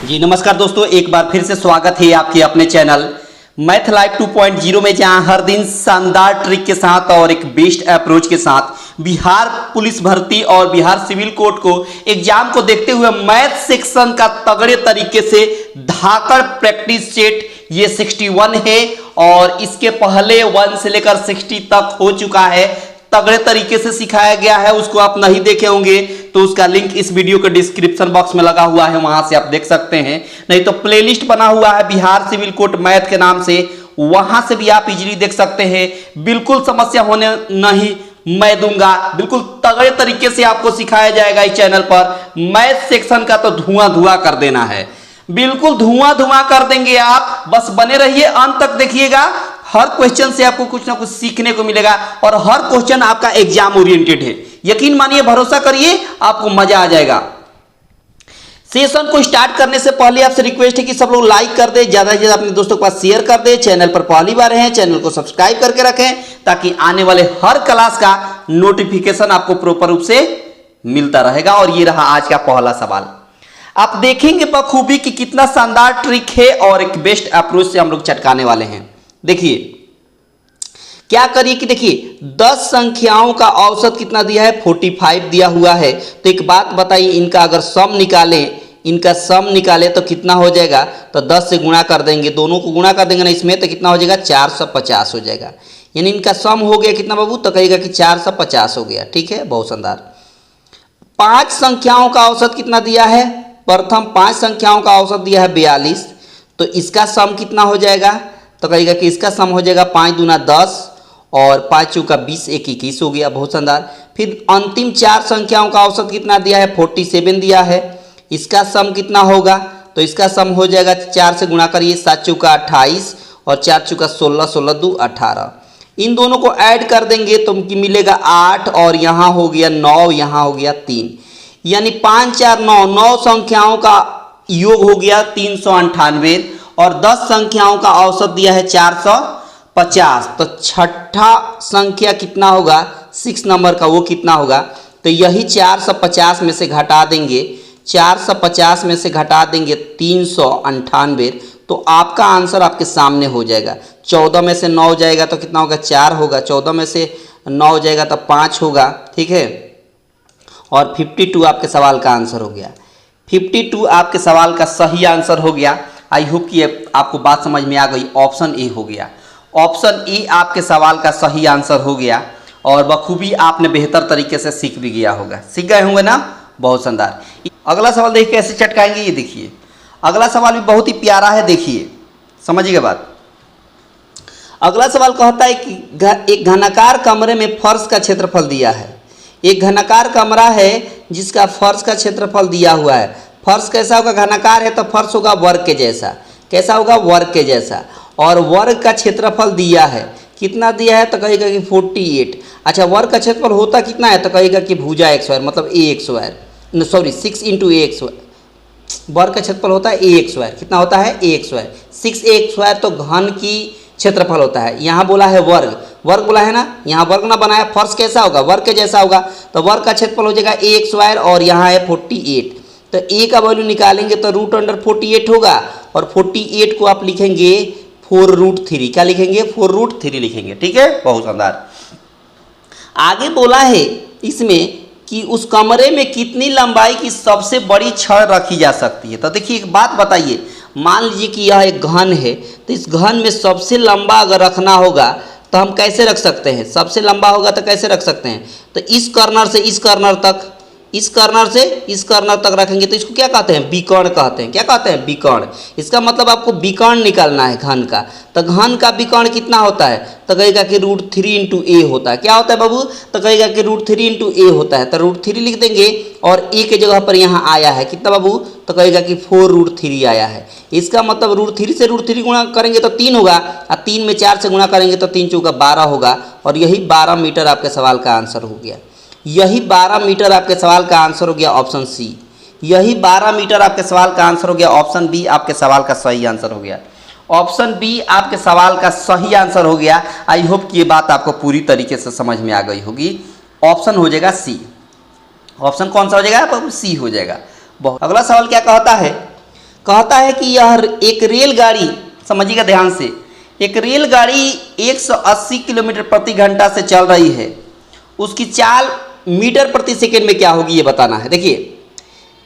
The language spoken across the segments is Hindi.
जी नमस्कार दोस्तों, एक बार फिर से स्वागत है आपके अपने चैनल मैथ लाइव 2.0 में, जहां हर दिन शानदार ट्रिक के साथ और एक बेस्ट अप्रोच के साथ बिहार पुलिस भर्ती और बिहार सिविल कोर्ट को एग्जाम को देखते हुए मैथ सेक्शन का तगड़े तरीके से धाकड़ प्रैक्टिस सेट ये 61 है और इसके पहले 1 से लेकर 60 तक हो चुका है। तगड़े तरीके से सिखाया गया है, उसको आप नहीं देखे होंगे तो उसका लिंक इस वीडियो के डिस्क्रिप्शन बॉक्स में लगा हुआ है, वहां से आप देख सकते हैं। नहीं तो प्लेलिस्ट बना हुआ है बिहार सिविल कोर्ट मैथ के नाम से, वहां से भी आप इजीली देख सकते हैं। बिल्कुल समस्या होने नहीं मैं दूंगा, बिल्कुल तगड़े तरीके से आपको सिखाया जाएगा इस चैनल पर। मैथ सेक्शन का तो धुआं धुआं कर देना है, बिल्कुल धुआं धुआं कर देंगे आप। बस बने रहिए, अंत तक देखिएगा। हर क्वेश्चन से आपको कुछ ना कुछ सीखने को मिलेगा और हर क्वेश्चन आपका एग्जाम ओरिएंटेड है। यकीन मानिए, भरोसा करिए, आपको मजा आ जाएगा। सेशन को स्टार्ट करने से पहले आपसे रिक्वेस्ट है कि सब लोग लाइक कर दे, ज्यादा से ज्यादा अपने दोस्तों के पास शेयर कर दे। चैनल पर पहली बार हैं, चैनल को सब्सक्राइब करके रखें ताकि आने वाले हर क्लास का नोटिफिकेशन आपको प्रॉपर रूप से मिलता रहेगा। और ये रहा आज का पहला सवाल। आप देखेंगे बखूबी कि कितना शानदार ट्रिक है और एक बेस्ट अप्रोच से हम लोग चटकाने वाले हैं। देखिए क्या करिए कि देखिए 10 संख्याओं का औसत कितना दिया है, 45 दिया हुआ है। तो एक बात बताइए, इनका अगर सम निकालें तो कितना हो जाएगा। तो 10 से गुणा कर देंगे, दोनों को गुणा कर देंगे ना इसमें, तो कितना हो जाएगा 450 हो जाएगा। यानी इनका सम हो गया कितना बाबू, तो कहेगा कि 450 हो गया। ठीक है, बहुत शानदार। 5 संख्याओं का औसत कितना दिया है, प्रथम 5 संख्याओं का औसत दिया है 42। तो इसका सम कितना हो जाएगा, तो कहेगा कि इसका सम हो जाएगा 5 दूना 10 और 5 चौका 20, 1 21 हो गया। बहुत शानदार। फिर अंतिम 4 संख्याओं का औसत कितना दिया है, 47 दिया है। इसका सम कितना होगा, तो इसका सम हो जाएगा 4 से गुणा करिए, 7 चौका 28 और 4 चौका 16, 16 2 18। इन दोनों को ऐड कर देंगे तो मिलेगा 8 और यहाँ हो गया 9, यहाँ हो गया 3। यानी 5 4 9, 9 संख्याओं का योग हो गया 398 और 10 संख्याओं का औसत दिया है 450। तो छठा संख्या कितना होगा, 6 नंबर का, वो कितना होगा, तो यही 450 में से घटा देंगे, 450 में से घटा देंगे 398, तो आपका आंसर आपके सामने हो जाएगा। 14 में से 9 जाएगा तो कितना होगा, 4 होगा। 14 में से 9 जाएगा तो 5 होगा। ठीक है, और 52 आपके सवाल का आंसर हो गया। 52 आपके सवाल का सही आंसर हो गया। आई होप कि आपको बात समझ में आ गई। ऑप्शन ए हो गया, ऑप्शन ए आपके सवाल का सही आंसर हो गया और बखूबी आपने बेहतर तरीके से सीख भी गया होगा, सीख गए होंगे ना। बहुत शानदार। अगला सवाल देखिए कैसे चटकाएंगे। ये देखिए अगला सवाल भी बहुत ही प्यारा है, देखिए समझिएगा बात। अगला सवाल कहता है कि एक घनाकार कमरे में फर्श का क्षेत्रफल दिया है। एक घनाकार कमरा है जिसका फर्श का क्षेत्रफल दिया हुआ है। फर्श कैसा होगा, घनाकार है तो फर्श होगा वर्ग के जैसा। कैसा होगा, वर्ग के जैसा। और वर्ग का क्षेत्रफल दिया है, कितना दिया है, तो कहेगा कि 48। अच्छा, वर्ग का क्षेत्रफल होता कितना है, तो कहेगा कि भुजा एक स्क्वायर, मतलब ए एक स्क्वायर, सॉरी 6 इंटू ए एक स्क्वायर। वर्ग का क्षेत्रफल होता है ए एक स्क्वायर, कितना होता है, ए एक स्क्वायर। 6 एक स्क्वायर तो घन की क्षेत्रफल होता है। यहाँ बोला है वर्ग, वर्ग बोला है ना, यहाँ वर्ग ना बनाया। फर्श कैसा होगा, वर्ग के जैसा होगा, तो वर्ग का क्षेत्रफल हो जाएगा ए एक स्क्वायर और यहाँ है 48। तो ए का वैल्यू निकालेंगे तो √48 होगा और 48 को आप लिखेंगे 4√3। क्या लिखेंगे, 4√3 लिखेंगे। ठीक है, बहुत शानदार। आगे बोला है इसमें कि उस कमरे में कितनी लंबाई की सबसे बड़ी छड़ रखी जा सकती है। तो देखिए एक बात बताइए, मान लीजिए कि यह एक घन है, तो इस घन में सबसे लंबा अगर रखना होगा तो हम कैसे रख सकते हैं, सबसे लंबा होगा तो कैसे रख सकते हैं, तो इस कॉर्नर से इस कॉर्नर तक, इस कॉर्नर से इस कॉर्नर तक रखेंगे तो इसको क्या कहते हैं, विकर्ण कहते हैं। क्या कहते हैं, विकर्ण। इसका मतलब आपको विकर्ण निकालना है घन का। तो घन का विकर्ण कितना होता है, तो कहेगा कि √3 इंटू ए होता है। क्या होता है बाबू, तो कहेगा कि √3 इंटू ए होता है। तो √3 लिख देंगे और ए के जगह पर यहाँ आया है कितना बाबू, तो कहेगा कि 4√3 आया है। इसका मतलब √3 से √3 गुणा करेंगे तो 3 होगा और 3 में 4 से गुणा करेंगे तो 3 चौका 12 होगा और यही 12 मीटर आपके सवाल का आंसर हो गया। यही 12 मीटर आपके सवाल का आंसर हो गया, ऑप्शन सी। यही 12 मीटर आपके सवाल का आंसर हो गया। ऑप्शन बी आपके सवाल का सही आंसर हो गया। ऑप्शन बी आपके सवाल का सही आंसर हो गया। आई होप कि ये बात आपको पूरी तरीके से समझ में आ गई होगी। ऑप्शन हो जाएगा सी। ऑप्शन कौन सा हो जाएगा, सी हो जाएगा। अगला सवाल क्या कहता है, कहता है कि यह एक रेलगाड़ी, समझिएगा ध्यान से, एक रेलगाड़ी 180 किलोमीटर प्रति घंटा से चल रही है, उसकी चाल मीटर प्रति सेकंड में क्या होगी ये बताना है। देखिए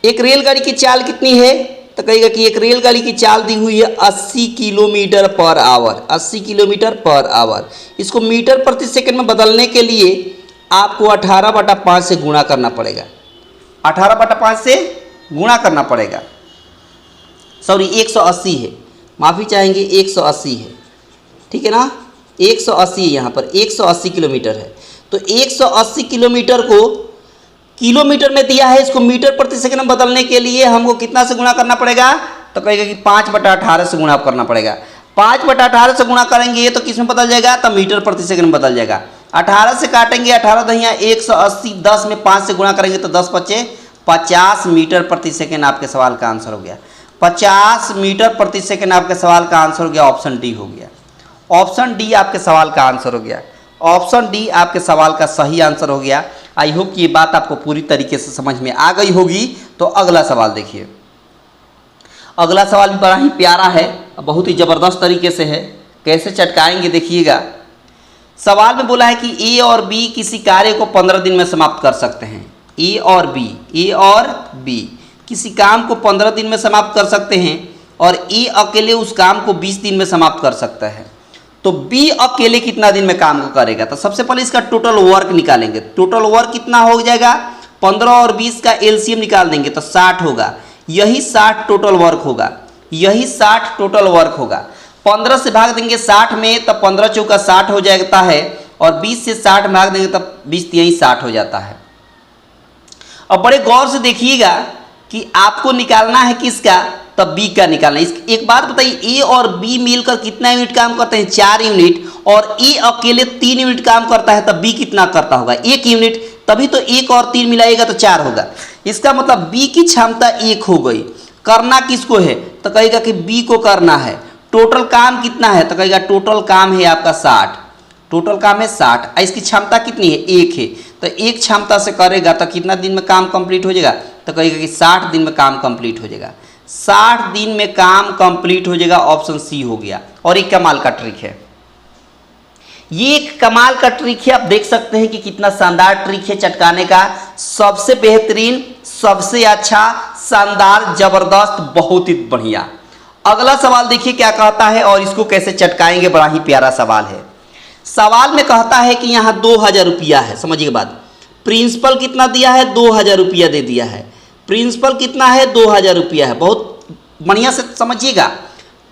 एक रेलगाड़ी की चाल कितनी है, तो कहेगा कि एक रेलगाड़ी की चाल दी हुई है 80 kilometre per hour, 80 kilometre per hour. इसको मीटर प्रति सेकंड में बदलने के लिए आपको 18/5 से गुणा करना पड़ेगा, 18/5 से गुणा करना पड़ेगा। सॉरी 180 है, माफ़ी चाहेंगे 180 है, ठीक है ना, 180 है, यहाँ पर 180 किलोमीटर है। तो 180 किलोमीटर को किलोमीटर में दिया है, इसको मीटर प्रति सेकंड में बदलने के लिए हमको कितना से गुणा करना पड़ेगा, तो कहेगा कि 5/18 से गुणा करना पड़ेगा। 5/18 से गुणा करेंगे तो किस में बदल जाएगा, तो मीटर प्रति सेकंड में बदल जाएगा। 18 से काटेंगे, 18 दहिया 180, 10 में 5 से गुणा करेंगे तो 10 बचे 50 मीटर प्रति सेकंड। आपके सवाल का आंसर हो गया 50 मीटर प्रति सेकंड। आपके सवाल का आंसर हो गया ऑप्शन डी हो गया, ऑप्शन डी आपके सवाल का आंसर हो गया, ऑप्शन डी आपके सवाल का सही आंसर हो गया। आई होप कि ये बात आपको पूरी तरीके से समझ में आ गई होगी। तो अगला सवाल देखिए, अगला सवाल भी बड़ा ही प्यारा है, बहुत ही ज़बरदस्त तरीके से है, कैसे चटकाएंगे देखिएगा। सवाल में बोला है कि ए और बी किसी कार्य को 15 दिन में समाप्त कर सकते हैं। ए और बी किसी काम को 15 दिन में समाप्त कर सकते हैं और ए अकेले उस काम को 20 दिन में समाप्त कर सकता है। तो बी अकेले कितना दिन में काम को करेगा, तो सबसे पहले इसका टोटल वर्क निकालेंगे। टोटल वर्क कितना हो जाएगा, 15 और 20 का एलसीएम निकाल देंगे तो 60 होगा, यही 60 टोटल वर्क होगा, यही 60 टोटल वर्क होगा। 15 से भाग देंगे 60 में तब 15 चौका 60 हो जाता है, और 20 से 60 भाग देंगे तब 20 तिहाई 60 हो जाता है। अब बड़े गौर से देखिएगा कि आपको निकालना है किसका, तब बी का निकालना है। एक बात बताइए, ए और बी मिलकर कितना यूनिट काम करते हैं, 4 यूनिट, और ए अकेले 3 यूनिट काम करता है, तब बी कितना करता होगा, 1 यूनिट। तभी तो 1 और 3 मिलाइएगा तो 4 होगा। इसका मतलब बी की क्षमता 1 हो गई। करना किसको है, तो कहेगा कि बी को करना है। टोटल काम कितना है, तो कहेगा टोटल काम है आपका 60, टोटल काम है 60। इसकी क्षमता कितनी है, 1 है, तो 1 क्षमता से करेगा तो कितना दिन में काम कंप्लीट हो जाएगा, तो कहेगा कि 60 दिन में काम कंप्लीट हो जाएगा, 60 दिन में काम कंप्लीट हो जाएगा। ऑप्शन सी हो गया। और एक कमाल का ट्रिक है, ये एक कमाल का ट्रिक है, आप देख सकते हैं कि कितना शानदार ट्रिक है चटकाने का। सबसे बेहतरीन, सबसे अच्छा, शानदार, जबरदस्त, बहुत ही बढ़िया। अगला सवाल देखिए क्या कहता है और इसको कैसे चटकाएंगे, बड़ा ही प्यारा सवाल है। सवाल में कहता है कि यहाँ 2000 रुपया है, समझिए बात। प्रिंसिपल कितना दिया है, 2000 रुपया दे दिया है। प्रिंसिपल कितना है, 2000 रुपया है, बहुत बढ़िया से समझिएगा।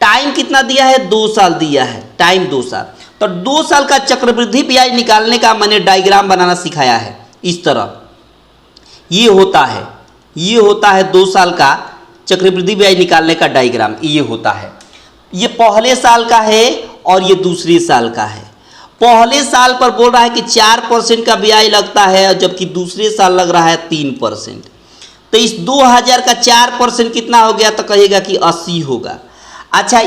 टाइम कितना दिया है, 2 साल दिया है, टाइम 2 साल। तो 2 साल का चक्रवृद्धि ब्याज निकालने का मैंने डायग्राम बनाना सिखाया है। इस तरह ये होता है, ये होता है 2 साल का चक्रवृद्धि ब्याज निकालने का डायग्राम, ये होता है। ये पहले साल का है और ये दूसरे साल का है। पहले साल पर बोल रहा है कि 4% का ब्याज लगता है, जबकि दूसरे साल लग रहा है 3%। तो इस 2000 का 4% कितना हो गया, तो कहेगा कि 80 होगा। अच्छा,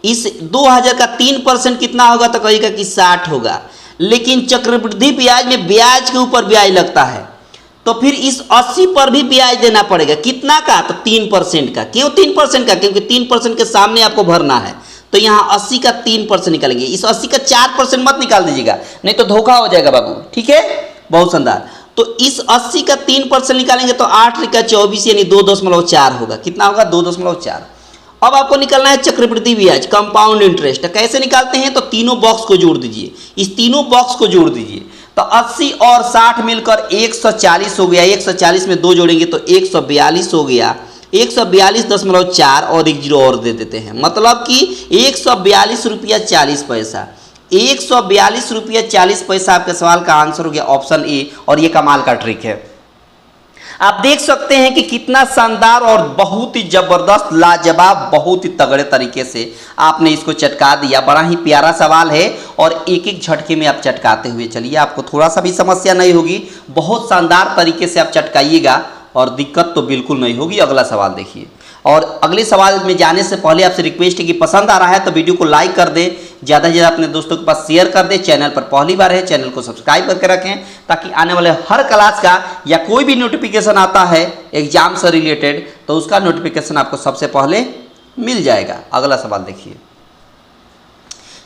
इस 2000 का 3% कितना होगा, तो कहेगा कि 60 होगा। लेकिन चक्रवृद्धि ब्याज में ब्याज के ऊपर ब्याज लगता है, तो फिर इस 80 पर भी ब्याज देना पड़ेगा। कितना का, तो 3% का। क्यों 3% का, क्योंकि 3% के सामने आपको भरना है। तो यहाँ 80 का 3% निकालेंगे। इस 80 का 4% मत निकाल दीजिएगा, नहीं तो धोखा हो जाएगा बाबू, ठीक है, बहुत शानदार। तो इस 80 का 3% निकालेंगे तो 8 का 24 यानी 2.4 होगा। कितना होगा, 2.4। अब आपको निकालना है चक्रवृद्धि ब्याज, कंपाउंड इंटरेस्ट। कैसे निकालते हैं, तो तीनों बॉक्स को जोड़ दीजिए, इस तीनों बॉक्स को जोड़ दीजिए। तो 80 और 60 मिलकर 140 हो गया। 140 में 2 जोड़ेंगे तो 142 हो गया। 142.4 और 1 जीरो और दे देते हैं, मतलब कि 142 रुपया 40 पैसा। 142 रुपया 40 पैसा आपके सवाल का आंसर हो गया ऑप्शन ए। और ये कमाल का ट्रिक है, आप देख सकते हैं कि कितना शानदार और बहुत ही जबरदस्त, लाजवाब, बहुत ही तगड़े तरीके से आपने इसको चटका दिया। बड़ा ही प्यारा सवाल है और एक एक झटके में आप चटकाते हुए चलिए, आपको थोड़ा सा भी समस्या नहीं होगी। बहुत शानदार तरीके से आप चटकाइएगा और दिक्कत तो बिल्कुल नहीं होगी। अगला सवाल देखिए, और अगले सवाल में जाने से पहले आपसे रिक्वेस्ट है कि पसंद आ रहा है तो वीडियो को लाइक कर दें, ज़्यादा से ज़्यादा अपने दोस्तों के पास शेयर कर दें। चैनल पर पहली बार है, चैनल को सब्सक्राइब करके रखें ताकि आने वाले हर क्लास का या कोई भी नोटिफिकेशन आता है एग्जाम से रिलेटेड तो उसका नोटिफिकेशन आपको सबसे पहले मिल जाएगा। अगला सवाल देखिए।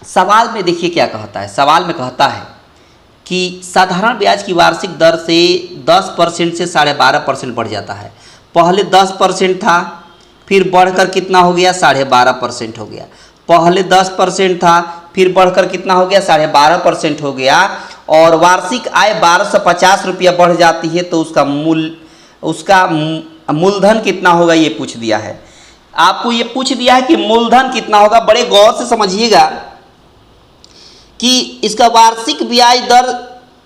सवाल में देखिए क्या कहता है। सवाल में कहता है कि साधारण ब्याज की वार्षिक दर से 10% से 12.5% बढ़ जाता है। पहले 10% था, फिर बढ़कर कितना हो गया 12.5% हो गया। पहले 10% था, फिर बढ़कर कितना हो गया 12.5% हो गया। और वार्षिक आय 1250 रुपया बढ़ जाती है तो उसका मूलधन कितना होगा ये पूछ दिया है। आपको ये पूछ दिया है कि मूलधन कितना होगा। बड़े गौर से समझिएगा कि इसका वार्षिक ब्याज दर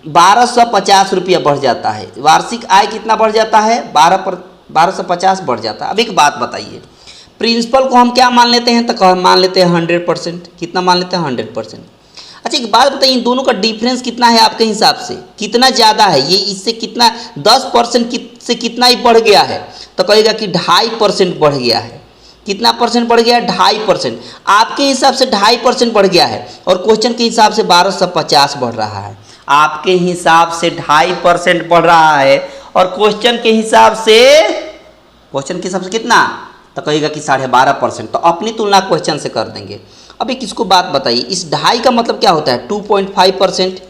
1250 रुपया बढ़ जाता है, वार्षिक आय कितना बढ़ जाता है 1250 बढ़ जाता है। अब एक बात बताइए, प्रिंसिपल को हम क्या मान लेते हैं, तो मान लेते हैं 100%। कितना मान लेते हैं 100%। अच्छा एक बात बताइए, इन दोनों का डिफरेंस कितना है आपके हिसाब से, कितना ज़्यादा है ये, इससे कितना 10% से कितना ही बढ़ गया है, तो कहेगा कि 2.5% बढ़ गया है। कितना परसेंट बढ़ गया है 2.5%। आपके हिसाब से 2.5% बढ़ गया है और क्वेश्चन के हिसाब से 1250 बढ़ रहा है। आपके हिसाब से 2.5% बढ़ रहा है और क्वेश्चन के हिसाब से कितना, तो कहेगा कि 12.5%। तो अपनी तुलना क्वेश्चन से कर देंगे। अब एक इसको बात बताइए, इस 2.5 का मतलब क्या होता है 2.5%,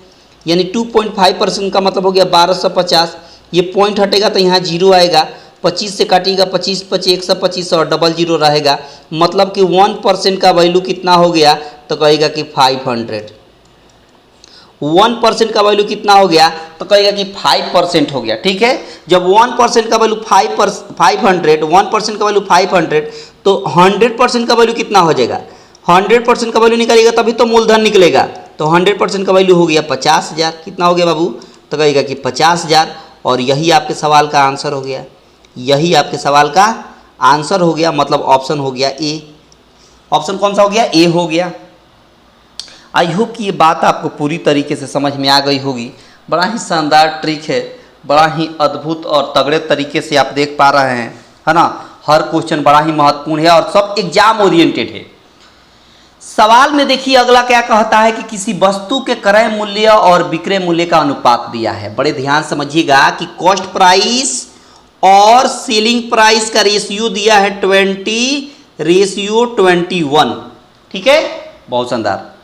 यानी 2.5% का मतलब हो गया 1250। ये पॉइंट हटेगा तो यहाँ 0 आएगा, 25 से काटिएगा 25 25 125 और डबल 0 रहेगा, मतलब कि 1% का वैल्यू कितना हो गया, तो कहेगा कि 500। 1% का वैल्यू कितना हो गया, तो कहेगा कि 5% हो गया। ठीक है, जब 1% का वैल्यू 500, 1% का वैल्यू 500 तो 100% का वैल्यू कितना हो जाएगा, 100% का वैल्यू निकालिएगा तभी तो मूलधन निकलेगा। तो 100% का वैल्यू हो गया 50,000। कितना हो गया बाबू, तो कहेगा कि 50,000। और यही आपके सवाल का आंसर हो गया, यही आपके सवाल का आंसर हो गया, मतलब ऑप्शन हो गया ए। ऑप्शन कौन सा हो गया, ए हो गया। आई होप कि ये बात आपको पूरी तरीके से समझ में आ गई होगी। बड़ा ही शानदार ट्रिक है, बड़ा ही अद्भुत और तगड़े तरीके से आप देख पा रहे हैं, है ना। हर क्वेश्चन बड़ा ही महत्वपूर्ण है और सब एग्जाम ओरिएंटेड है। सवाल में देखिए अगला क्या कहता है कि किसी वस्तु के क्रय मूल्य और विक्रय मूल्य का अनुपात दिया है। बड़े ध्यान समझिएगा कि कॉस्ट प्राइस और सेलिंग प्राइस का रेशियो दिया है 20:21। ठीक है, बहुत शानदार।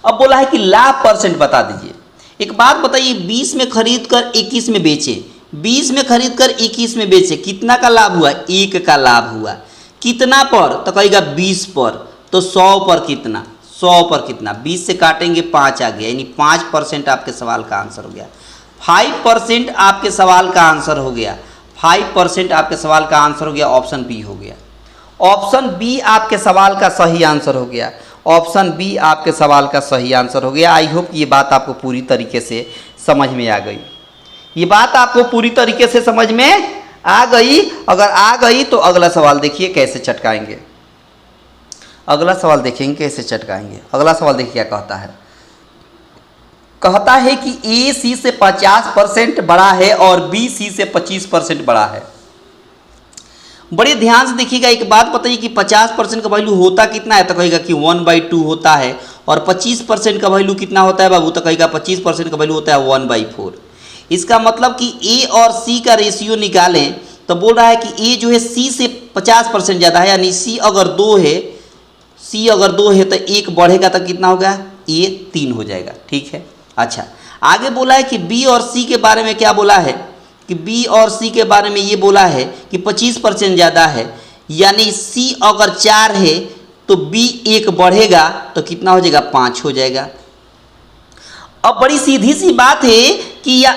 अब बोला है कि लाभ परसेंट बता दीजिए। एक बात बताइए, 20 में खरीद कर 21 में बेचे, 20 में खरीद कर 21 में बेचे, कितना का लाभ हुआ, 1 का लाभ हुआ। कितना पर, तो कहेगा 20 पर। तो 100 पर कितना, 100 पर कितना, 20 से काटेंगे 5 आ गया, यानी 5% आपके सवाल का आंसर हो गया। 5% आपके सवाल का आंसर हो गया, 5% आपके सवाल का आंसर हो गया। ऑप्शन बी हो गया, ऑप्शन बी आपके सवाल का सही आंसर हो गया, ऑप्शन बी आपके सवाल का सही आंसर हो गया। आई होप ये बात आपको पूरी तरीके से समझ में आ गई, ये बात आपको पूरी तरीके से समझ में आ गई। अगर आ गई तो अगला सवाल देखिए कैसे चटकाएंगे, अगला सवाल देखेंगे कैसे चटकाएंगे। अगला सवाल देखिए क्या कहता है, कहता है कि ए सी से 50% बड़ा है और बी सी से 25% बड़ा है। बड़े ध्यान से देखिएगा, एक बात बताइए कि 50% का वैल्यू होता कितना है, तो कहेगा कि 1/2 होता है। और 25% का वैल्यू कितना होता है बाबू, तो कहेगा 25% का वैल्यू होता है 1/4। इसका मतलब कि ए और सी का रेशियो निकालें तो बोल रहा है कि ए जो है सी से 50% ज़्यादा है, यानी सी अगर 2 है, सी अगर 2 है तो 1 बढ़ेगा तो कितना होगा, ए 3 हो जाएगा। ठीक है, अच्छा आगे बोला है कि बी और सी के बारे में क्या बोला है, कि बी और सी के बारे में ये बोला है कि 25% ज़्यादा है, यानी सी अगर 4 है तो बी 1 बढ़ेगा तो कितना हो जाएगा, 5 हो जाएगा। अब बड़ी सीधी सी बात है कि ये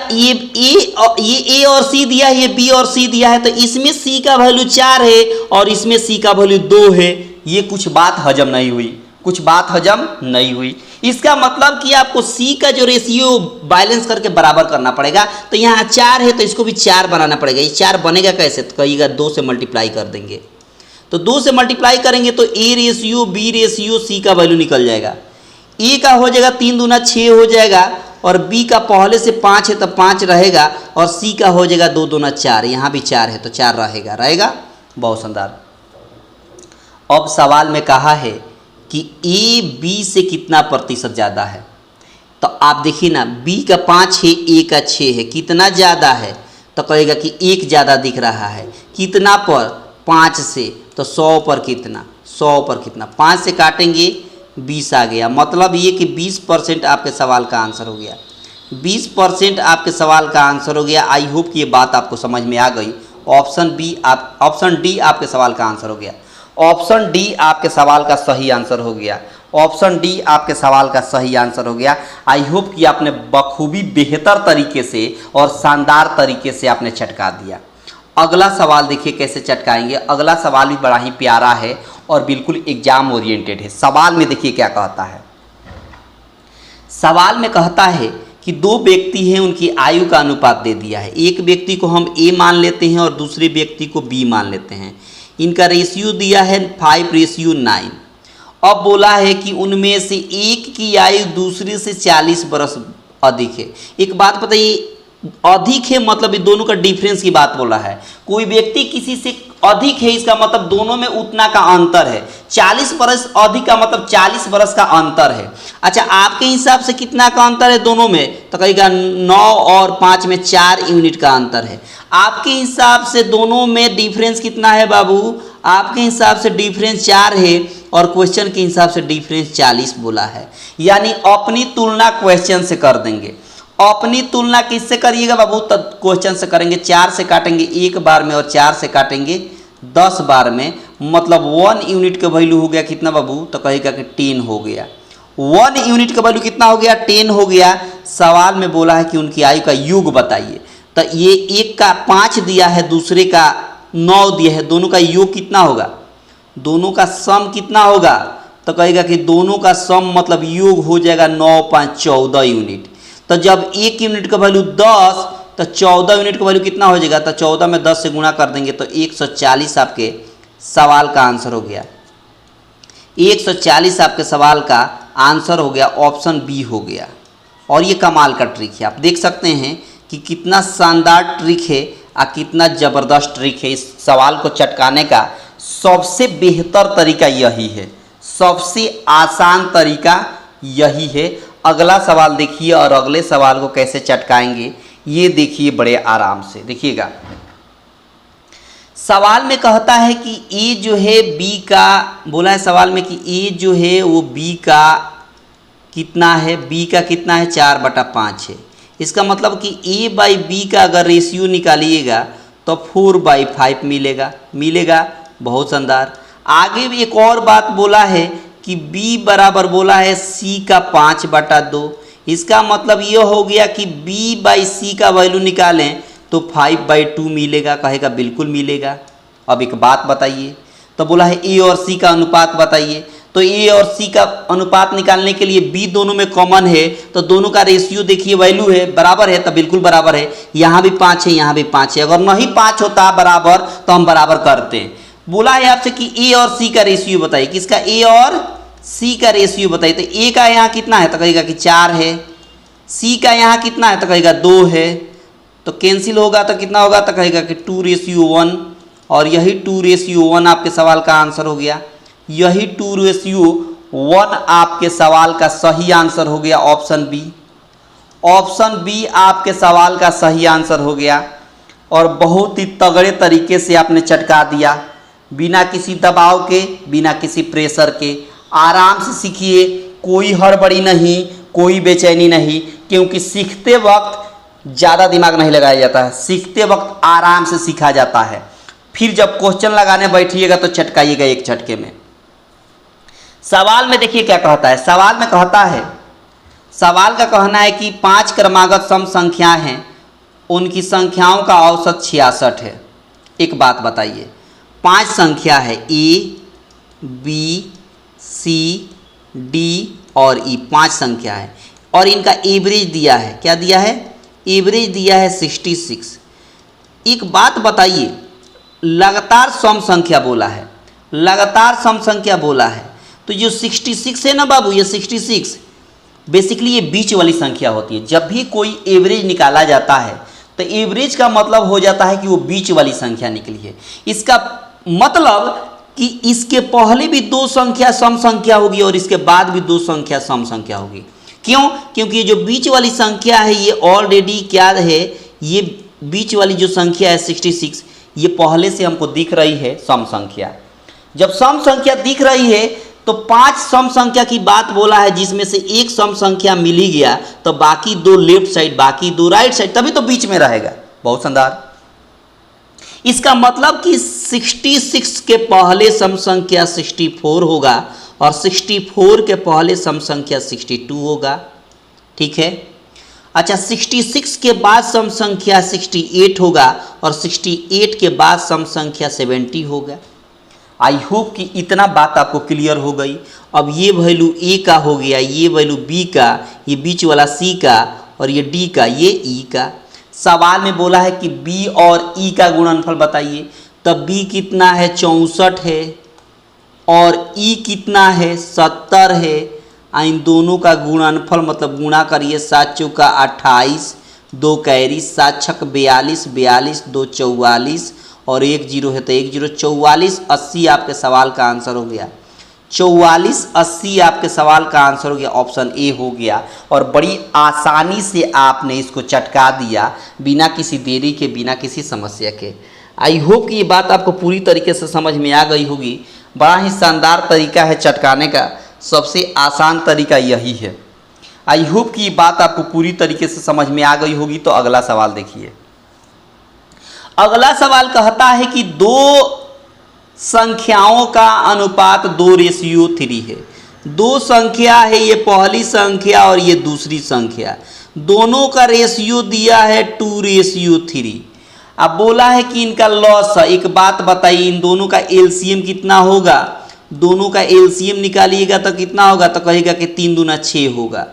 ए और सी दिया है, ये बी और सी दिया है, तो इसमें सी का वैल्यू 4 है और इसमें सी का वैल्यू 2 है। ये कुछ बात हजम नहीं हुई, कुछ बात हजम नहीं हुई। इसका मतलब कि आपको सी का जो रेशियो बैलेंस करके बराबर करना पड़ेगा। तो यहाँ 4 है तो इसको भी 4 बनाना पड़ेगा। ये 4 बनेगा कैसे, तो कहिएगा 2 से मल्टीप्लाई कर देंगे। तो 2 से मल्टीप्लाई करेंगे तो a ratio b ratio c का वैल्यू निकल जाएगा। ए का हो जाएगा 3 दूना 6 हो जाएगा, और बी का पहले से 5 है तो 5 रहेगा, और सी का हो जाएगा 2 दूना 4, यहाँ भी 4 है तो 4 रहेगा। बहुत शानदार। अब सवाल में कहा है कि ए बी से कितना प्रतिशत ज़्यादा है। तो आप देखिए ना, बी का 5 है, ए का 6 है, कितना ज़्यादा है? तो कहेगा कि 1 ज़्यादा दिख रहा है। कितना पर? 5 से। तो 100 पर कितना? 100 पर कितना? 5 से काटेंगे 20 आ गया। मतलब ये कि 20% आपके सवाल का आंसर हो गया। 20% आपके सवाल का आंसर हो गया। आई होप कि ये बात आपको समझ में आ गई। ऑप्शन डी आपके सवाल का आंसर हो गया। ऑप्शन डी आपके सवाल का सही आंसर हो गया। ऑप्शन डी आपके सवाल का सही आंसर हो गया। आई होप कि आपने बखूबी बेहतर तरीके से और शानदार तरीके से आपने चटका दिया। अगला सवाल देखिए कैसे चटकाएंगे। अगला सवाल भी बड़ा ही प्यारा है और बिल्कुल एग्जाम ओरिएंटेड है। सवाल में देखिए क्या कहता है। सवाल में कहता है कि दो व्यक्ति हैं, उनकी आयु का अनुपात दे दिया है। एक व्यक्ति को हम ए मान लेते हैं और दूसरे व्यक्ति को बी मान लेते हैं। इनका रेशियो दिया है 5:9। अब बोला है कि उनमें से एक की आयु दूसरे से 40 बरस अधिक है। एक बात बताइए, अधिक है मतलब ये दोनों का डिफरेंस की बात बोला है। कोई व्यक्ति किसी से अधिक है, इसका मतलब दोनों में उतना का अंतर है। 40 बरस अधिक का मतलब 40 बरस का अंतर है। अच्छा, आपके हिसाब से कितना का अंतर है दोनों में? तो कहेगा 9 और 5 में 4 यूनिट का अंतर है। आपके हिसाब से दोनों में डिफरेंस कितना है बाबू? आपके हिसाब से डिफरेंस 4 है और क्वेश्चन के हिसाब से डिफरेंस 40 बोला है। यानी अपनी तुलना क्वेश्चन से कर देंगे। अपनी तुलना किससे करिएगा बाबू? तब क्वेश्चन से करेंगे। 4 से काटेंगे 1 बार में और 4 से काटेंगे 10 बार में। मतलब 1 यूनिट का वैल्यू हो गया कितना बाबू? तो कहेगा कि 10 हो गया। 1 यूनिट का वैल्यू कितना हो गया? 10 हो गया। सवाल में बोला है कि उनकी आयु का योग बताइए। तो ये एक का 5 दिया है, दूसरे का 9 दिया है। दोनों का योग कितना होगा? दोनों का सम कितना होगा? तो कहेगा कि दोनों का सम मतलब योग हो जाएगा 9 5 14 यूनिट। तो जब 1 यूनिट का वैल्यू 10 तो 14 यूनिट का वैल्यू कितना हो जाएगा? तो 14 में 10 से गुणा कर देंगे तो 140 आपके सवाल का आंसर हो गया। 140 आपके सवाल का आंसर हो गया। ऑप्शन बी हो गया। और ये कमाल का ट्रिक है। आप देख सकते हैं कि कितना शानदार ट्रिक है और कितना ज़बरदस्त ट्रिक है। इस सवाल को चटकाने का सबसे बेहतर तरीका यही है, सबसे आसान तरीका यही है। अगला सवाल देखिए और अगले सवाल को कैसे चटकाएंगे ये देखिए बड़े आराम से। देखिएगा, सवाल में कहता है कि ए जो है बी का, बोला है सवाल में कि ए जो है वो बी का कितना है? बी का कितना है? 4/5 है। इसका मतलब कि ए बाई बी का अगर रेशियो निकालिएगा तो 4/5 मिलेगा। बहुत शानदार। आगे भी एक और बात बोला है कि b बराबर बोला है c का 5/2। इसका मतलब ये हो गया कि b बाई सी का वैल्यू निकालें तो 5/2 मिलेगा। कहेगा बिल्कुल मिलेगा। अब एक बात बताइए, तो बोला है a और c का अनुपात बताइए। तो a और c का अनुपात निकालने के लिए b दोनों में कॉमन है, तो दोनों का रेशियो देखिए वैल्यू है बराबर है, तो बिल्कुल बराबर है। यहाँ भी 5 है, यहाँ भी 5 है। अगर नहीं 5 होता बराबर तो हम बराबर करते हैं। बोला है आपसे कि ए और सी का रेशियो बताइए। किसका? ए और सी का रेशियो बताइए। तो ए का यहाँ कितना है? तो कहेगा कि 4 है। सी का यहाँ कितना है? तो कहेगा 2 है। तो कैंसिल होगा तो कितना होगा? तो कहेगा कि 2:1। और यही 2:1 आपके सवाल का आंसर हो गया। यही 2:1 आपके सवाल का सही आंसर हो गया। Option B. ऑप्शन बी आपके सवाल का सही आंसर हो गया। और बहुत ही तगड़े तरीके से आपने चटका दिया, बिना किसी दबाव के, बिना किसी प्रेशर के। आराम से सीखिए, कोई हड़बड़ी नहीं, कोई बेचैनी नहीं, क्योंकि सीखते वक्त ज़्यादा दिमाग नहीं लगाया जाता है। सीखते वक्त आराम से सीखा जाता है। फिर जब क्वेश्चन लगाने बैठिएगा तो चटकाइएगा एक झटके में। सवाल में देखिए क्या कहता है। सवाल में कहता है, सवाल का कहना है कि 5 क्रमागत सम संख्याएं हैं, उनकी संख्याओं का औसत 66 है। एक बात बताइए, 5 संख्या है ए बी सी डी और ई, 5 संख्या है और इनका एवरेज दिया है। क्या दिया है? एवरेज दिया है 66। एक बात बताइए, लगातार सम संख्या बोला है, लगातार सम संख्या बोला है, तो जो 66 है ना बाबू, ये 66 बेसिकली ये बीच वाली संख्या होती है। जब भी कोई एवरेज निकाला जाता है तो एवरेज का मतलब हो जाता है कि वो बीच वाली संख्या निकली है। इसका मतलब कि इसके पहले भी दो संख्या सम संख्या होगी और इसके बाद भी दो संख्या सम संख्या होगी। क्यों? क्योंकि ये जो बीच वाली संख्या है ये ऑलरेडी क्या है, ये बीच वाली जो संख्या है 66 ये पहले से हमको दिख रही है सम संख्या। जब सम संख्या दिख रही है तो 5 सम संख्या की बात बोला है जिसमें से एक सम संख्या मिल ही गया तो बाकी दो लेफ्ट साइड बाकी दो राइट साइड, तभी तो बीच में रहेगा। बहुत शानदार। इसका मतलब कि 66 के पहले सम संख्या 64 होगा और 64 के पहले सम संख्या 62 होगा। ठीक है। अच्छा, 66 के बाद सम संख्या 68 होगा और 68 के बाद सम संख्या 70 होगा। आई होप कि इतना बात आपको क्लियर हो गई। अब ये वैल्यू ए का हो गया, ये वैल्यू बी का, ये बीच वाला सी का और ये डी का, ये ई का। सवाल में बोला है कि बी और ई का गुणनफल बताइए। तब बी कितना है 64 है और ई कितना है 70 है। इन दोनों का गुणनफल मतलब गुणा करिए, 7 चौका 28, 2 कैरी, 7 छक 42, 42 2 44 और 1 जीरो है तो 1 जीरो, 44 80 आपके सवाल का आंसर हो गया। 44 80 आपके सवाल का आंसर हो गया, ऑप्शन ए हो गया। और बड़ी आसानी से आपने इसको चटका दिया बिना किसी देरी के, बिना किसी समस्या के। आई होप कि ये बात आपको पूरी तरीके से समझ में आ गई होगी। बड़ा ही शानदार तरीका है चटकाने का, सबसे आसान तरीका यही है। आई होप कि ये बात आपको पूरी तरीके से समझ में आ गई होगी। तो अगला सवाल देखिए। अगला सवाल कहता है कि दो संख्याओं का अनुपात 2:3 है। दो संख्या है, ये पहली संख्या और ये दूसरी संख्या, दोनों का रेशियो दिया है 2:3। अब बोला है कि इनका लॉस है। एक बात बताइए, इन दोनों का एलसीएम कितना होगा? दोनों का एलसीएम निकालिएगा तो कितना होगा? तो कहेगा कि 3 दूना 6 होगा।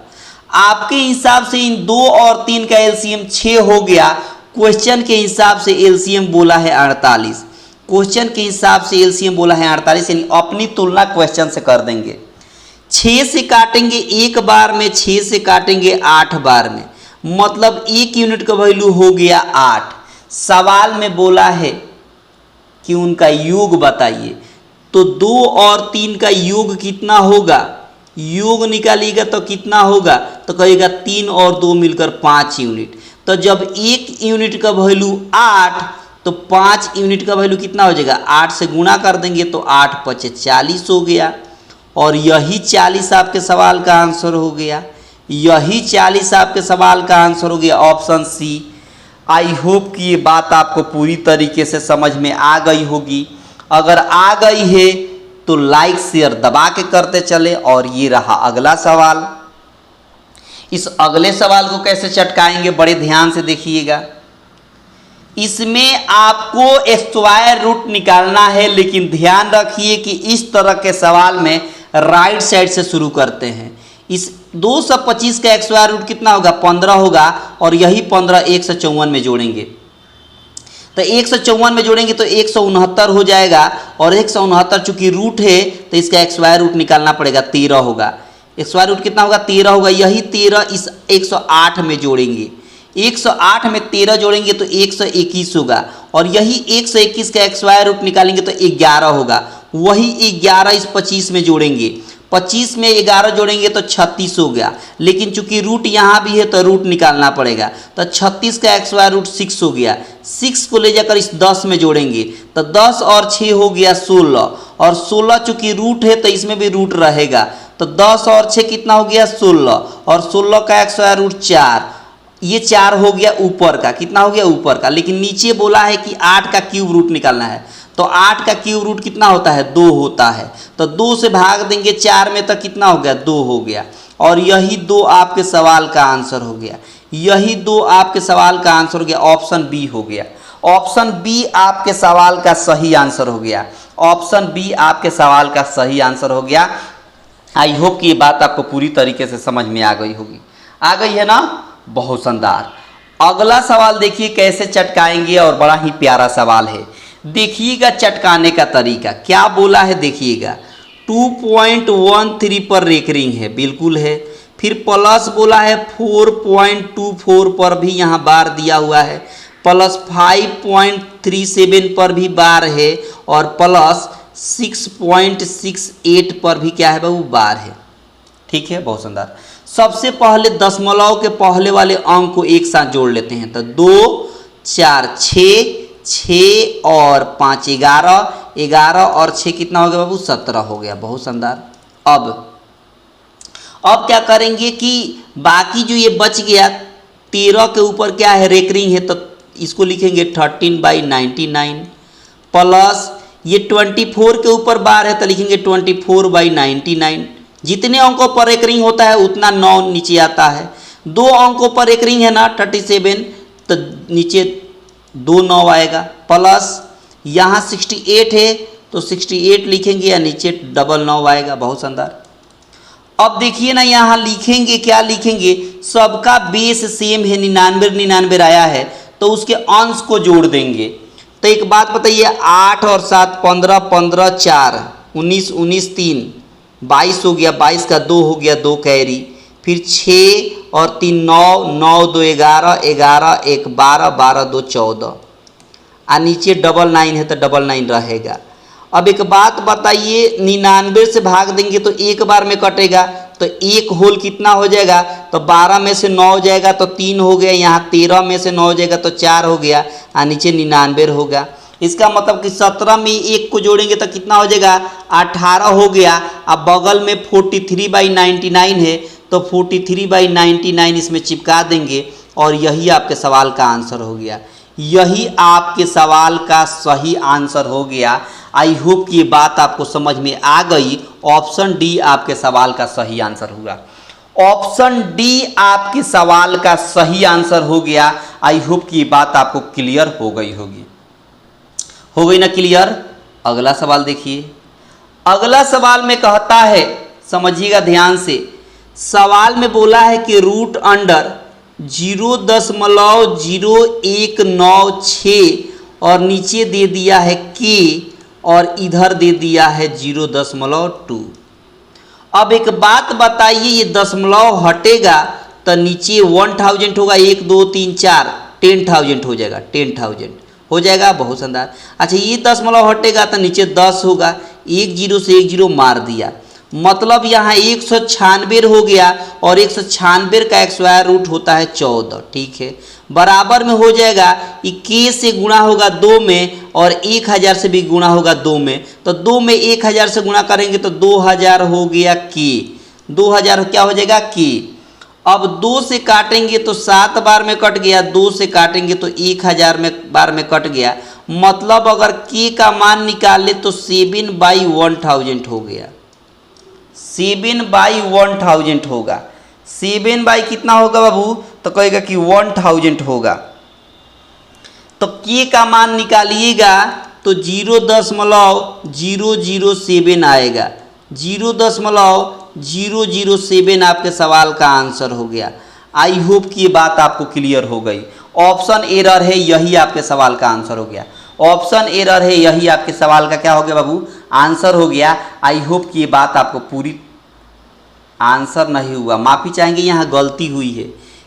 आपके हिसाब से इन 2 और 3 का एलसीएम 6 हो गया। क्वेश्चन के हिसाब से एलसीएम बोला है 48। क्वेश्चन के हिसाब से एलसीएम बोला है 48, यानी अपनी तुलना क्वेश्चन से कर देंगे। 6 से काटेंगे एक बार में, 6 से काटेंगे 8 बार में, मतलब 1 यूनिट का वैल्यू हो गया 8। सवाल में बोला है कि उनका योग बताइए। तो 2 और 3 का योग कितना होगा? योग निकालिएगा तो कितना होगा? तो कहेगा 3 और 2 मिलकर 5 यूनिट। तो जब 1 यूनिट का वैल्यू 8 तो 5 यूनिट का वैल्यू कितना हो जाएगा? 8 से गुणा कर देंगे तो 8 5 40 हो गया। और यही 40 आपके सवाल का आंसर हो गया। यही 40 आपके सवाल का आंसर हो गया, ऑप्शन सी। आई होप कि ये बात आपको पूरी तरीके से समझ में आ गई होगी। अगर आ गई है तो लाइक शेयर दबा के करते चले। और ये रहा अगला सवाल। इस अगले सवाल को कैसे चटकाएंगे, बड़े ध्यान से देखिएगा। इसमें आपको स्क्वायर रूट निकालना है, लेकिन ध्यान रखिए कि इस तरह के सवाल में राइट साइड से शुरू करते हैं। इस 225 का स्क्वायर रूट कितना होगा? 15 होगा। और यही 15 154 में जोड़ेंगे तो 154 में जोड़ेंगे तो 169 हो जाएगा। और 169 चूंकि रूट है तो इसका स्क्वायर रूट निकालना पड़ेगा, 13 होगा। स्क्वायर रूट कितना होगा? 13 होगा। यही 13 इस 108 में जोड़ेंगे, 108 में 13 जोड़ेंगे तो 121 होगा। और यही 121 का स्क्वायर रूट निकालेंगे तो 11 होगा। वही 11 इस 25 में जोड़ेंगे, 25 में 11 जोड़ेंगे तो 36 हो गया। लेकिन चूंकि रूट यहाँ भी है तो रूट निकालना पड़ेगा। तो 36 का स्क्वायर रूट 6 हो गया। 6 को ले जाकर इस 10 में जोड़ेंगे तो 10 और 6 हो गया 16। और 16 चूंकि रूट है तो इसमें भी रूट रहेगा। तो 10 और 6 कितना हो गया? 16। और 16 का स्क्वायर रूट 4, ये 4 हो गया ऊपर का। कितना हो गया? ऊपर का। लेकिन नीचे बोला है कि 8 का क्यूब रूट निकालना है। तो 8 का क्यूब रूट कितना होता है? 2 होता है। तो 2 से भाग देंगे 4 में तो कितना हो गया? 2 हो गया। और यही 2 आपके सवाल का आंसर हो गया। यही 2 आपके सवाल का आंसर हो गया, ऑप्शन बी हो गया। ऑप्शन बी आपके सवाल का सही आंसर हो गया। ऑप्शन बी आपके सवाल का सही आंसर हो गया। आई होप कि ये बात आपको पूरी तरीके से समझ में आ गई होगी। आ गई है ना? बहुत शानदार। अगला सवाल देखिए कैसे चटकाएंगे, और बड़ा ही प्यारा सवाल है। देखिएगा चटकाने का तरीका क्या बोला है, देखिएगा 2.13 पर रेकरिंग है, बिल्कुल है। फिर प्लस बोला है 4.24 पर भी यहाँ बार दिया हुआ है, प्लस 5.37 पर भी बार है, और प्लस 6.68 पर भी क्या है बाबू बार है। ठीक है, बहुत शानदार। सबसे पहले दशमलव के पहले वाले अंक को एक साथ जोड़ लेते हैं तो 2 4 6, 6 और 5 11, 11 और 6 कितना हो गया बाबू 17 हो गया। बहुत शानदार। अब क्या करेंगे कि बाकी जो ये बच गया 13 के ऊपर क्या है रेकरिंग है तो इसको लिखेंगे 13/99 प्लस ये 24 के ऊपर बार है तो लिखेंगे 24/99। जितने अंकों पर रेकरिंग होता है उतना 9 नीचे आता है। 2 अंकों पर रेकरिंग है ना 37 तो नीचे 2 9 आएगा प्लस यहाँ 68 है तो 68 लिखेंगे या नीचे 99 आएगा। बहुत शानदार। अब देखिए ना यहाँ लिखेंगे क्या लिखेंगे, सबका बेस सेम है 99 आया है तो उसके अंश को जोड़ देंगे। तो एक बात बताइए 8 और 7 15, 15 4 19, 19 3 22 हो गया, 22 का 2 हो गया 2 कैरी, फिर 6 और 3 9, 9 2 11, 11 1 12, 12 2 14 और नीचे 99 है तो 99 रहेगा। अब एक बात बताइए 99 से भाग देंगे तो एक बार में कटेगा तो एक होल कितना हो जाएगा तो 12 में से 9 हो जाएगा तो 3 हो गया, यहाँ 13 में से 9 हो जाएगा तो 4 हो गया और नीचे 99 होगा। इसका मतलब कि 17 में एक को जोड़ेंगे तो कितना हो जाएगा 18 हो गया। अब बगल में 43/99 है तो 43/99 इसमें चिपका देंगे और यही आपके सवाल का आंसर हो गया। यही आपके सवाल का सही आंसर हो गया। आई होप कि ये बात आपको समझ में आ गई। ऑप्शन डी आपके सवाल का सही आंसर हुआ। ऑप्शन डी आपके सवाल का सही आंसर हो गया। आई होप कि ये बात आपको क्लियर हो गई होगी। हो गई ना क्लियर। अगला सवाल देखिए। अगला सवाल में कहता है, समझिएगा ध्यान से, सवाल में बोला है कि रूट अंडर 0.0196 और नीचे दे दिया है के और इधर दे दिया है 0.2। अब एक बात बताइए ये दशमलव हटेगा तो नीचे 1000 होगा, 1 2 3 4 10,000 हो जाएगा, 10,000 हो जाएगा। बहुत शानदार। अच्छा ये दशमलव हटेगा तो नीचे 10 होगा, 1 0 से 1 0 मार दिया, मतलब यहाँ 196 हो गया और 196 का स्क्वायर रूट होता है 14। ठीक है, बराबर में हो जाएगा कि के से गुणा होगा 2 में और 1000 से भी गुणा होगा 2 में, तो 2 में 1000 से गुणा करेंगे तो 2000 हो गया के, 2000 क्या हो जाएगा के। अब 2 से काटेंगे तो 7 बार में कट गया, 2 से काटेंगे तो 1000 में बार में कट गया, मतलब अगर के का मान निकाले तो 7/1000 हो गया, 7/1000 होगा। 7 बाई कितना होगा बाबू तो कहेगा कि 1000 होगा। तो के का मान निकालिएगा तो 0.007 आएगा, 0.007 आपके सवाल का आंसर हो गया। आई होप कि ये बात आपको क्लियर हो गई। ऑप्शन एरर है, यही आपके सवाल का आंसर हो गया। ऑप्शन एरर है, यही आपके सवाल का क्या हो गया बाबू आंसर हो गया। आई होप कि ये बात आपको पूरी आंसर नहीं हुआ, माफ़ी चाहेंगे, यहाँ गलती हुई है।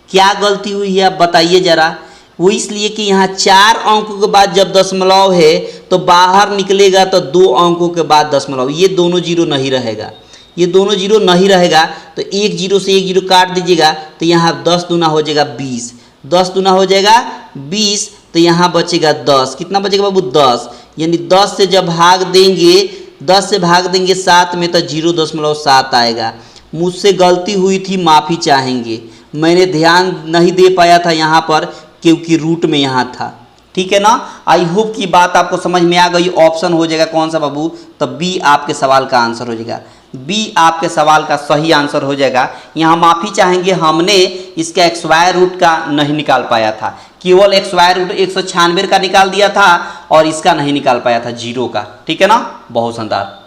क्या गलती हुई है आप बताइए ज़रा। वो इसलिए कि यहाँ 4 अंकों के बाद जब दशमलव है तो बाहर निकलेगा तो 2 अंकों के बाद दशमलव, ये दोनों जीरो नहीं रहेगा, ये दोनों जीरो नहीं रहेगा तो 1 0 से 1 0 काट दीजिएगा तो यहाँ 10 दूना हो जाएगा 20, 10 दूना हो जाएगा 20 तो यहाँ बचेगा 10। कितना बचेगा बाबू 10, यानी 10 से जब भाग देंगे 10 से भाग देंगे 7 में तो 0.7 आएगा। मुझसे गलती हुई थी, माफ़ी चाहेंगे, मैंने ध्यान नहीं दे पाया था यहाँ पर क्योंकि रूट में यहाँ था। ठीक है ना। आई होप की बात आपको समझ में आ गई। ऑप्शन हो जाएगा कौन सा बाबू तो बी आपके सवाल का आंसर हो जाएगा, बी आपके सवाल का सही आंसर हो जाएगा। यहाँ माफ़ी चाहेंगे, हमने इसका स्क्वायर रूट का नहीं निकाल पाया था, केवल स्क्वायर रूट 196 का निकाल दिया था और इसका नहीं निकाल पाया था 0 का। ठीक है ना, बहुत शानदार।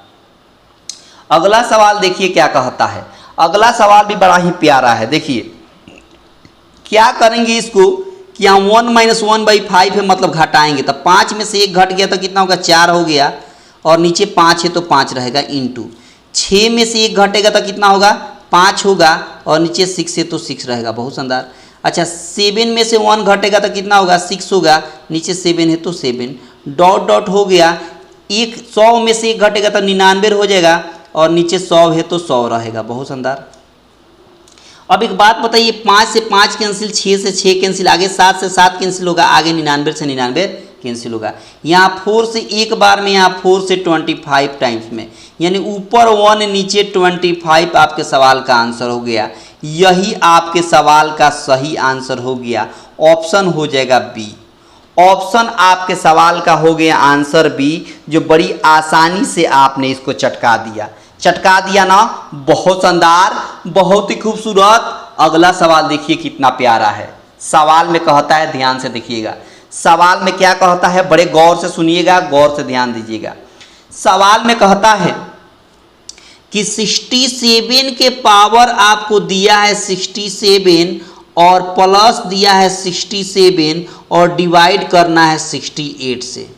अगला सवाल देखिए क्या कहता है। अगला सवाल भी बड़ा ही प्यारा है। देखिए क्या करेंगे इसको कि यहाँ 1 - 1/5 है, मतलब घटाएंगे तो 5 में से 1 घट गया तो कितना होगा 4 हो गया और नीचे 5 है तो 5 रहेगा, इंटू 6 में से 1 घटेगा तो कितना होगा 5 होगा और नीचे 6 है तो 6 रहेगा। बहुत शानदार। अच्छा 7 में से 1 घटेगा तो कितना होगा 6 होगा, नीचे 7 है तो 7, डॉट डॉट हो गया। एक 100 में से 1 घटेगा तो 99 हो जाएगा और नीचे 100 है तो 100 रहेगा। बहुत शानदार। अब एक बात बताइए, 5 से 5 कैंसिल, 6 से 6 कैंसिल, आगे 7 से 7 कैंसिल होगा, आगे 99 से 99 कैंसिल होगा। यहाँ 4 से एक बार में, यहाँ 4 से 25 टाइम्स में, यानी ऊपर 1 नीचे 25 आपके सवाल का आंसर हो गया। यही आपके सवाल का सही आंसर हो गया। ऑप्शन हो जाएगा बी। ऑप्शन आपके सवाल का हो गया आंसर बी, जो बड़ी आसानी से आपने इसको चटका दिया। चटका दिया ना, बहुत शानदार, बहुत ही खूबसूरत। अगला सवाल देखिए कितना प्यारा है। सवाल में कहता है, ध्यान से देखिएगा, सवाल में क्या कहता है, बड़े गौर से सुनिएगा, गौर से ध्यान दीजिएगा। सवाल में कहता है कि 67 के पावर आपको दिया है 67 और प्लस दिया है 67 और डिवाइड करना है 68 से।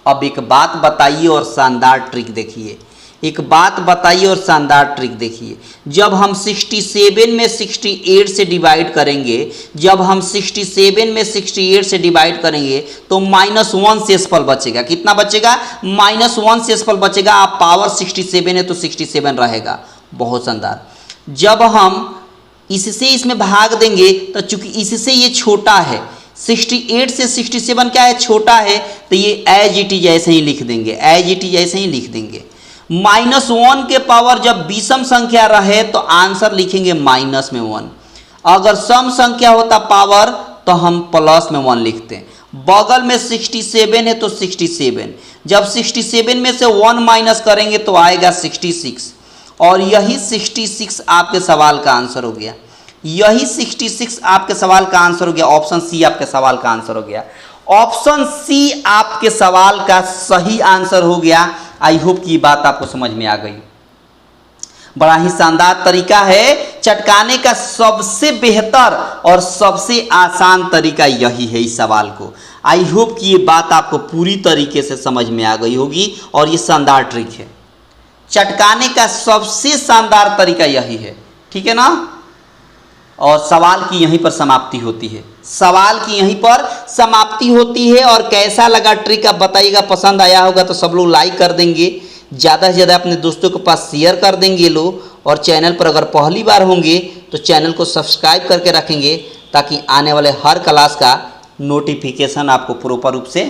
अब एक बात बताइए और शानदार ट्रिक देखिए, एक बात बताइए और शानदार ट्रिक देखिए। जब हम 67 में 68 से डिवाइड करेंगे, जब हम 67 में 68 से डिवाइड करेंगे तो -1 शेषफल बचेगा। कितना बचेगा? -1 शेषफल बचेगा। आप पावर 67 है तो 67 रहेगा। बहुत शानदार। जब हम इससे इसमें भाग देंगे तो चूंकि इससे ये छोटा है, 68 से 67 क्या है, छोटा है, तो ये एज इट इज ऐसे ही लिख देंगे, एज इट इज ऐसे ही लिख देंगे। -1 के पावर जब विषम संख्या रहे तो आंसर लिखेंगे माइनस में 1। अगर सम संख्या होता पावर तो हम प्लस में 1 लिखते हैं। बगल में 67 है तो 67, जब 67 में से 1 माइनस करेंगे तो आएगा 66 और यही 66 आपके सवाल का आंसर हो गया। यही 66 आपके सवाल का आंसर हो गया। ऑप्शन सी आपके सवाल का आंसर हो गया। ऑप्शन सी आपके सवाल का सही आंसर हो गया। आई होप कि बात आपको समझ में आ गई। बड़ा ही शानदार तरीका है चटकाने का। सबसे बेहतर और सबसे आसान तरीका यही है इस सवाल को। आई होप कि ये बात आपको पूरी तरीके से समझ में आ गई होगी और ये शानदार ट्रिक है। चटकाने का सबसे शानदार तरीका यही है, ठीक है ना। और सवाल की यहीं पर समाप्ति होती है। सवाल की यहीं पर समाप्ति होती है। और कैसा लगा ट्रिक आप बताइएगा। पसंद आया होगा तो सब लोग लाइक कर देंगे, ज़्यादा से ज़्यादा अपने दोस्तों के पास शेयर कर देंगे लोग। और चैनल पर अगर पहली बार होंगे तो चैनल को सब्सक्राइब करके रखेंगे ताकि आने वाले हर क्लास का नोटिफिकेशन आपको प्रॉपर रूप से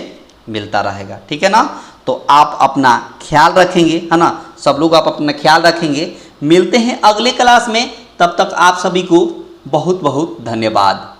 मिलता रहेगा, ठीक है ना। तो आप अपना ख्याल रखेंगे, है ना, सब लोग आप अपना ख्याल रखेंगे। मिलते हैं अगले क्लास में, तब तक आप सभी को बहुत बहुत धन्यवाद।